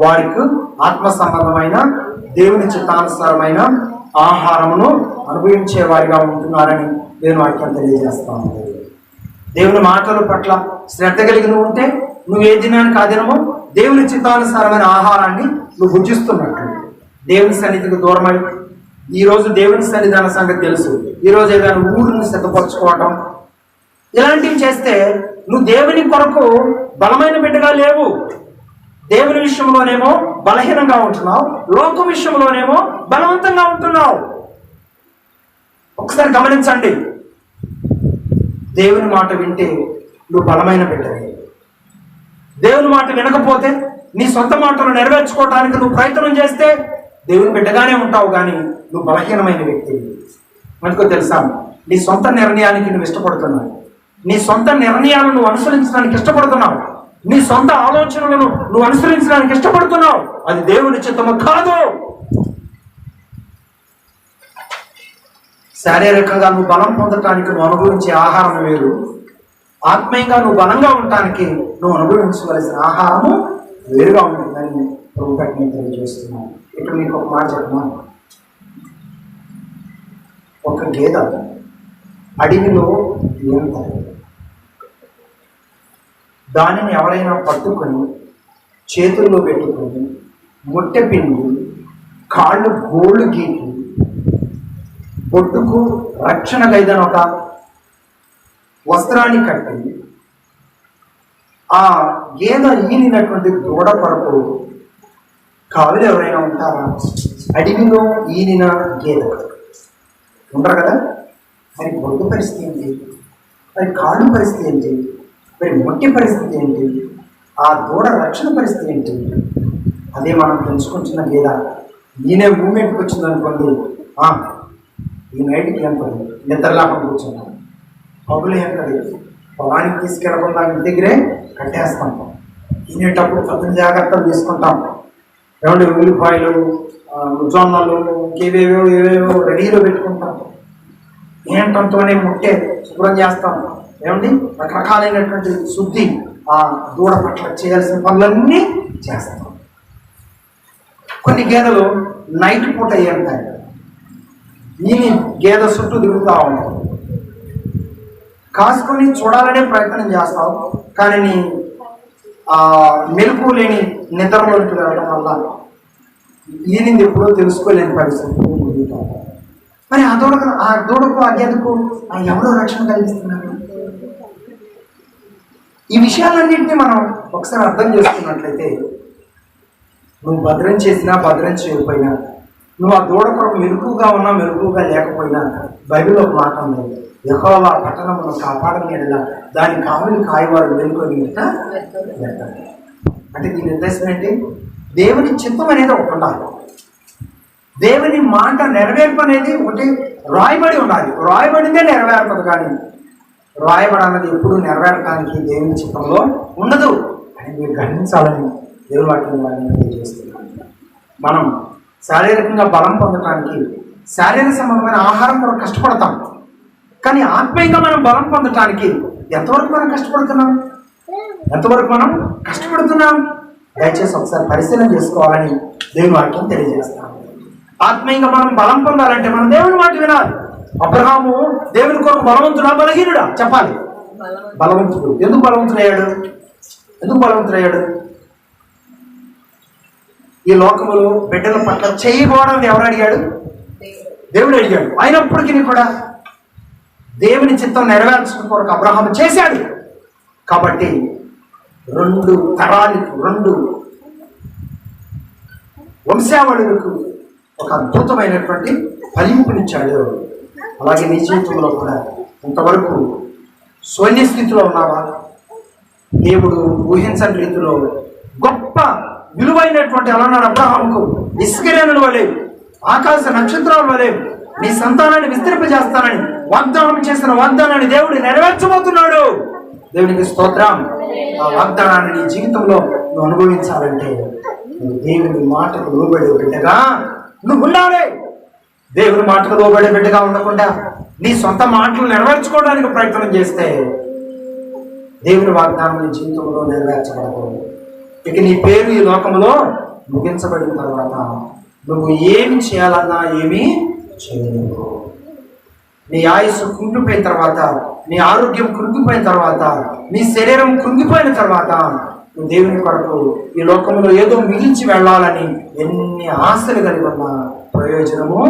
వారికి ఆత్మ సంబంధమైన దేవుని చిత్తానుసారమైన ఆహారమును అనుభవించే వారిగా ఉంటున్నారని నేను వాక్యం తెలియజేస్తాను. దేవుని మాటల పట్ల శ్రద్ధ కలిగి ఉంటే నువ్వు ఏ దినానికి ఆ దినమో దేవుని చిత్తానుసారమైన ఆహారాన్ని నువ్వు భుజిస్తున్నట్టు. దేవుని సన్నిధికి దూరమై ఈరోజు దేవుని సన్నిధాన సంగతి తెలుసు, ఈరోజు ఏదైనా ఊరిని సిద్ధపరచుకోవటం ఇలాంటివి చేస్తే నువ్వు దేవుని కొరకు బలమైన బిడ్డగా లేవు. దేవుని విషయంలోనేమో బలహీనంగా ఉంటున్నావు, లోక విషయంలోనేమో బలవంతంగా ఉంటున్నావు. ఒకసారి గమనించండి. దేవుని మాట వింటే నువ్వు బలమైన బిడ్డవి. దేవుని మాట వినకపోతే నీ సొంత మాటలు నెరవేర్చుకోవడానికి నువ్వు ప్రయత్నం చేస్తే దేవుని బిడ్డగానే ఉంటావు, కానీ నువ్వు బలహీనమైన వ్యక్తివి. మనకు తెలుసా? నీ సొంత నిర్ణయానికి నువ్వు ఇష్టపడుతున్నావు, నీ సొంత నిర్ణయాలను నువ్వు అనుసరించడానికి ఇష్టపడుతున్నావు, నీ సొంత ఆలోచనలను నువ్వు అనుసరించడానికి ఇష్టపడుతున్నావు. అది దేవుని చిత్తము కాదు. శారీరకంగా నువ్వు బలం పొందటానికి నువ్వు అనుభవించే ఆహారం వేరు, ఆత్మీయంగా నువ్వు బలంగా ఉండటానికి నువ్వు అనుభవించవలసిన ఆహారము వేరుగా ఉంటుందని ప్రభు ప్రజ్ఞ తెలియజేస్తున్నాను. ఇక్కడ మీకు ఒక మాట చెప్పనా? ఒక గేదె అడవిలో ఏముంటుంది, దానిని ఎవరైనా పట్టుకొని చేతుల్లో పెట్టుకొని ముట్టె పిండి కాళ్ళు గోళ్ళు గీకి బొడ్డుకు రక్షణ గైదన ఒక వస్త్రాన్ని కట్టి ఆ గేదె ఈనినటువంటి దూడ కొరకు కావులు ఎవరైనా ఉంటారా? అడవిలో ఈనిన గేదె ఉంటారు కదా. మరి బొడ్డు పరిస్థితి ఏంటి? మరి కాళ్ళు పరిస్థితి ఏంటి? మరి మొట్టి పరిస్థితి ఏంటి? ఆ దూడ రక్షణ పరిస్థితి ఏంటి? అదే మనం తెలుసుకుంటున్న గేదె ఈయనే మూమెంట్కి వచ్చింది అనుకోండి, ఈ నైట్కి ఎంత నిద్రలాగా కూర్చుంటాం, పగులు ఏంటది పొలానికి తీసుకెళ్ళకుండా ఇంటి దగ్గరే కట్టేస్తాం. తినేటప్పుడు కొద్దిగా జాగ్రత్తలు తీసుకుంటాం. ఏమంటే ఉల్లిపాయలు, జొన్నలు, ఏవేవో రెడీలో పెట్టుకుంటాం. ఏంటంతోనే ముట్టే శుభ్రం చేస్తాం. ఏమండి రకరకాలైనటువంటి శుద్ధి ఆ దూడ పట్ల చేయాల్సిన పనులన్నీ చేస్తాం. కొన్ని గేదెలు నైట్ పూట ఉంటాయి, ఈ గేదె చుట్టూ తిరుగుతూ ఉంటాయి. కాసుకొని చూడాలనే ప్రయత్నం చేస్తావు, కానీ నీ మెలకు లేని నిద్రలోకి వెళ్ళడం వల్ల ఈనింది ఎప్పుడో తెలుసుకోలేని పరిస్థితి. మరి ఆ దూడకు ఆ గేదెకు ఎవరో రక్షణ కలిగిస్తున్నారు? ఈ విషయాలన్నింటినీ మనం ఒకసారి అర్థం చేసుకున్నట్లయితే, నువ్వు భద్రం చేసినా భద్రం చేయకపోయినా, నువ్వు ఆ దూడ కొరకు మెలకుగా ఉన్నా మెలకుగా లేకపోయినా, బైబిల్లో ఒక మాట ఉంది, యెహోవా పట్టణమును కాపాడని ఎడల దాని కావలి కాయవాడు వెనుకొని అంటే దీని ఉద్దేశం ఏంటి? దేవుని చిత్తం అనేది ఒకటి ఉండాలి, దేవుని మాట నెరవేర్పు అనేది ఒకటి రాయబడి ఉండాలి. రాయబడిందే నెరవేరుతుంది, కానీ రాయబడన్నది ఎప్పుడు నెరవేరడానికి దేవుని చిత్తంలో ఉండదు అని మీరు గ్రహించాలని దేవుని వాక్యం తెలియజేస్తున్నాను. మనం శారీరకంగా బలం పొందడానికి శారీరక సంబంధమైన ఆహారం కొరకు కష్టపడతాం, కానీ ఆత్మీయంగా మనం బలం పొందటానికి ఎంతవరకు మనం కష్టపడుతున్నాం? దయచేసి ఒకసారి పరిశీలన చేసుకోవాలని దేవుని వాక్యం తెలియజేస్తాం. ఆత్మీయంగా మనం బలం పొందాలంటే మనం దేవుని మాట వినాలి. అబ్రహాము దేవుని కొరకు బలవంతుడా బలహీనుడా? చెప్పాలి. బలవంతుడు. ఎందుకు బలవంతుడయ్యాడు? ఈ లోకములో బిడ్డల పట్ల చేయకూడదని ఎవరు అడిగాడు? దేవుడు అడిగాడు. అయినప్పటికీ కూడా దేవుని చిత్తం నెరవేర్చడం కొరకు అబ్రహాము చేశాడు. కాబట్టి 2 తరాలకు 2 వంశావళులకు ఒక అద్భుతమైనటువంటి ఫలింపునిచ్చాడు. అలాగే నీ జీవితంలో కూడా ఇంతవరకు శూన్య స్థితిలో ఉన్నావా? దేవుడు ఊహించని రీతిలో గొప్ప విలువైనటువంటి అలానాడు అబ్రహాముకు ఇస్కరేణుల వలె, ఆకాశ నక్షత్రాల వలె నీ సంతానాన్ని విస్తరింపజేస్తానని వాగ్దానం చేసిన వాగ్దానాన్ని దేవుడు నెరవేర్చబోతున్నాడు. దేవునికి స్తోత్రం. ఆ వాగ్దానాన్ని నీ జీవితంలో నువ్వు అనుభవించాలంటే నువ్వు దేవుని మాటకు లోబడే బిడ్డగా నువ్వు ఉండాలి. దేవుని మాటకు లోబడే బిడ్డగా ఉండకుండా నీ సొంత మాటలు నెరవేర్చుకోవడానికి ప్రయత్నం చేస్తే దేవుని వాగ్దానం నీ జీవితంలో నెరవేర్చబడకూడదు. ఇక నీ పేరు ఈ లోకంలో ముగించబడిన తర్వాత నువ్వు ఏమి చేయాలన్నా ఏమీ చేయలేవు. నీ ఆయుస్సు కృంగిపోయిన తర్వాత, నీ ఆరోగ్యం కృంగిపోయిన తర్వాత, నీ శరీరం కృంగిపోయిన తర్వాత నువ్వు దేవుని కొరకు ఈ లోకంలో ఏదో మిగిల్చి వెళ్ళాలని ఎన్ని ఆశలు కలిగి ఉన్న ప్రయోజనము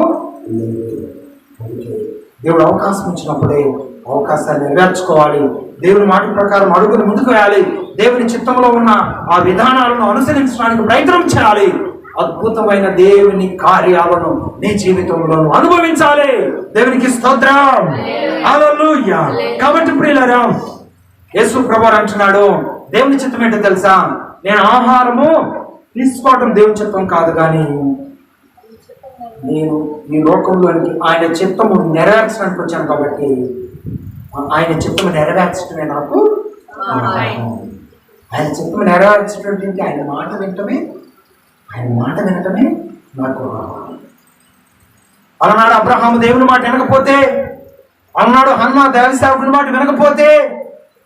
లేదు. దేవుడు అవకాశం ఇచ్చినప్పుడే అవకాశాన్ని నెరవేర్చుకోవాలి. దేవుని మాట ప్రకారం అడుగులు ముందుకు వేయాలి. దేవుని చిత్తంలో ఉన్న ఆ విధానాలను అనుసరించడానికి ప్రయత్నం చేయాలి. అద్భుతమైన దేవుని కార్యాలను నీ జీవితంలో అనుభవించాలి. దేవునికి స్తోత్రం. హల్లెలూయా. కాబట్టి ప్రియులారా, యేసు ప్రభువు అంటున్నాడు, దేవుని చిత్తం ఏంటో తెలుసా? నేను ఆహారము తీసుకోవటం దేవుని చిత్తం కాదు, కానీ నేను ఈ లోకంలోనికి ఆయన చిత్తము నెరవేర్చడానికి వచ్చాను. కాబట్టి ఆయన చిత్తము నెరవేర్చడమే నాకు, ఆయన చిత్తము నెరవేర్చడానికి ఆయన మాట వినటమే నాకు. అలనాడు అబ్రహాము దేవుని మాట వినకపోతే, అలనాడు హన్నా దేవ సేవకుని మాట వినకపోతే,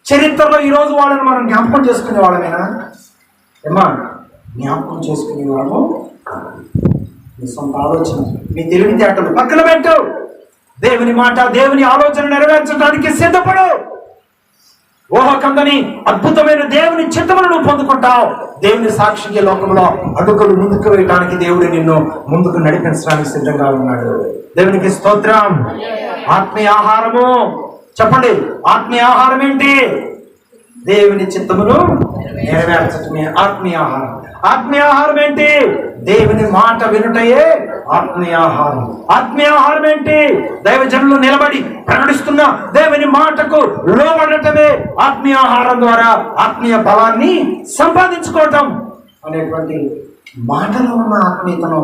చరిత్రలో ఈరోజు వాళ్ళని మనం జ్ఞాపకం చేసుకునే వాళ్ళమేనా? జ్ఞాపకం చేసుకునే వాళ్ళము. నీ సొంత ఆలోచన, నీ తెలివితేటలు పక్కన పెట్టు. దేవుని మాట, దేవుని ఆలోచన నెరవేర్చడానికి సిద్ధపడు. ఊహకందని అద్భుతమైన దేవుని చిత్తమును నువ్వు పొందుకుంటావు. దేవుని సాక్షిగా లోకంలో అడుగులు ముందుకు వేయడానికి దేవుడు నిన్ను ముందుకు నడిపించడానికి సిద్ధంగా ఉన్నాడు. దేవునికి స్తోత్రం. ఆత్మీయ ఆహారము చెప్పండి. ఆత్మీయ ఆహారం ఏంటి? దేవుని చిత్తమును నెరవేర్చటమే ఆత్మీయ ఆహారం. ఆత్మీయ ఆహారం ఏంటి? దేవుని మాట వినుటయే ఆత్మీయ ఆహారం. ఆత్మీయ ఆహారం ఏంటి? దైవజనులు నిలబడి ప్రకటిస్తున్న దేవుని మాటకు లోబడటమే ఆత్మీయ ఆహారం ద్వారా ఆత్మీయ బలాన్ని సంపాదించుకోవటం అనేటువంటి మాటలో ఉన్న ఆత్మీయతను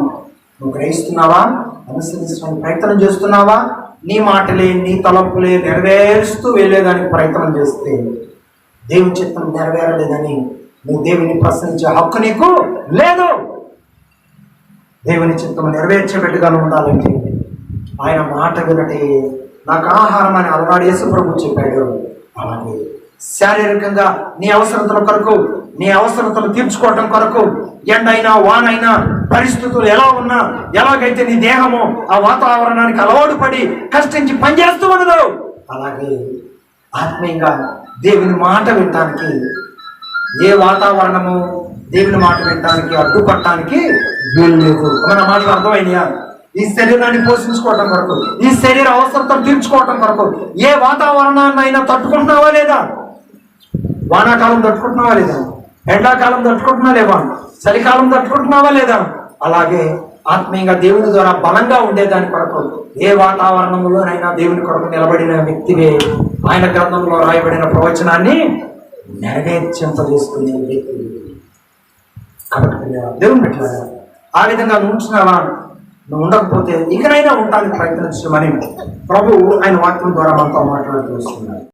నువ్వు గ్రహిస్తున్నావా? అనుసరించడానికి ప్రయత్నం చేస్తున్నావా? నీ మాటలే, నీ తలంపులే నెరవేరుస్తూ వెళ్ళేదానికి ప్రయత్నం చేస్తే దేవుని చిత్తం నెరవేరలేదని నువ్వు దేవుని ప్రశ్నించే హక్కు నీకు లేదు. దేవుని చిత్తం నెరవేర్చేటట్టుగా ఉండాలంటే ఆయన మాట వినటే నాకు ఆహారం అని అలనాడు యేసు ప్రభువు చెప్పాడు. అలాగే శారీరకంగా నీ అవసరతల కొరకు, నీ అవసరతలు తీర్చుకోవటం కొరకు, ఎండైనా వానైనా పరిస్థితులు ఎలా ఉన్నా, ఎలాగైతే నీ దేహము ఆ వాతావరణానికి అలవాటు పడి కష్టించి పనిచేస్తూ ఉన్నదో, అలాగే ఆత్మీయంగా దేవుని మాట వినటానికి ఏ వాతావరణము దేవుని మాట వినటానికి అడ్డుపడటానికి వీలు లేదు. మన మాటలు అర్థమైనయా? ఈ శరీరాన్ని పోషించుకోవటం కొరకు, ఈ శరీర అవసరతలు తీర్చుకోవటం కొరకు ఏ వాతావరణాన్ని అయినా తట్టుకుంటున్నావా లేదా? వానాకాలం తట్టుకుంటున్నావా లేదా? ఎండాకాలం తట్టుకుంటున్నా లేవా? చలికాలం తట్టుకుంటున్నావా లేదా? అలాగే ఆత్మీయంగా దేవుని ద్వారా బలంగా ఉండేదాని కొరకు ఏ వాతావరణంలోనైనా దేవుని కొరకు నిలబడిన వ్యక్తివే ఆయన గ్రంథంలో రాయబడిన ప్రవచనాన్ని నెరవేర్చింపజేసుకునే వ్యక్తి. కాబట్టి దేవుని పెట్టారా ఆ విధంగా నువ్వు ఉంటున్నావా? నువ్వు ఉండకపోతే ఇకనైనా ఉండడానికి ప్రయత్నించమని ప్రభు ఆయన వాక్యం ద్వారా మనతో మాట్లాడుతూ వస్తున్నారు.